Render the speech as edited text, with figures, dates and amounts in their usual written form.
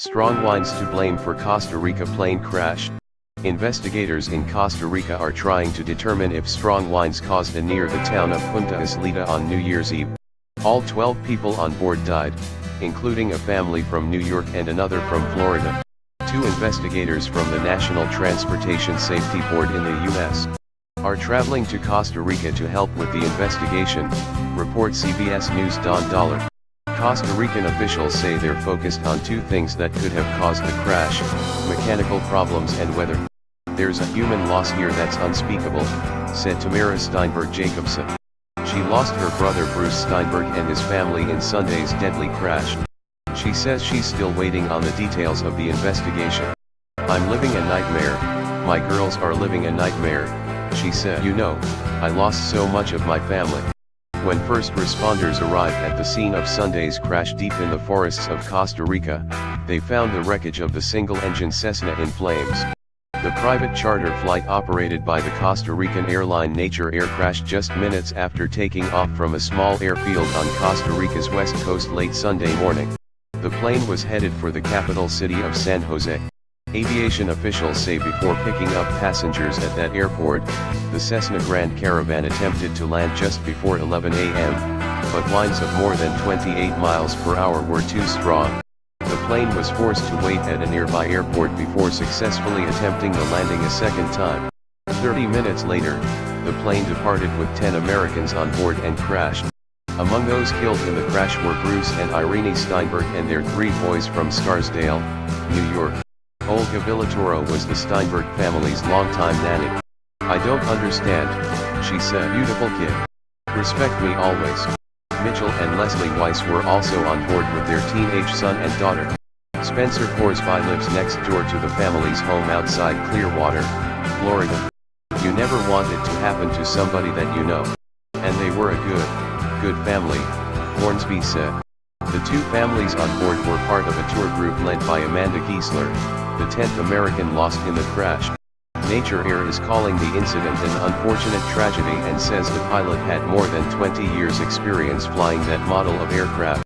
Strong winds to blame for Costa Rica plane crash. Investigators in Costa Rica are trying to determine if strong winds caused a near the town of Punta Islita on New Year's Eve. All 12 people on board died, including a family from New York and another from Florida. 2 investigators from the National Transportation Safety Board in the U.S. are traveling to Costa Rica to help with the investigation, reports CBS News Don Dahler. Costa Rican officials say they're focused on 2 things that could have caused the crash: mechanical problems and weather. "There's a human loss here that's unspeakable," said Tamara Steinberg Jacobson. She lost her brother Bruce Steinberg and his family in Sunday's deadly crash. She says she's still waiting on the details of the investigation. "I'm living a nightmare, my girls are living a nightmare," she said. "You know, I lost so much of my family." When first responders arrived at the scene of Sunday's crash deep in the forests of Costa Rica, they found the wreckage of the single-engine Cessna in flames. The private charter flight operated by the Costa Rican airline Nature Air crashed just minutes after taking off from a small airfield on Costa Rica's west coast late Sunday morning. The plane was headed for the capital city of San Jose. Aviation officials say before picking up passengers at that airport, the Cessna Grand Caravan attempted to land just before 11 a.m., but winds of more than 28 miles per hour were too strong. The plane was forced to wait at a nearby airport before successfully attempting the landing a second time. 30 minutes later, the plane departed with 10 Americans on board and crashed. Among those killed in the crash were Bruce and Irene Steinberg and their 3 boys from Scarsdale, New York. Olga Villatoro was the Steinberg family's longtime nanny. "I don't understand," she said. "Beautiful kid. Respect me always." Mitchell and Leslie Weiss were also on board with their teenage son and daughter. Spencer Hornsby lives next door to the family's home outside Clearwater, Florida. "You never want it to happen to somebody that you know. And they were a good family," Hornsby said. The 2 families on board were part of a tour group led by Amanda Geissler, the 10th American lost in the crash. Nature Air is calling the incident an unfortunate tragedy and says the pilot had more than 20 years experience flying that model of aircraft.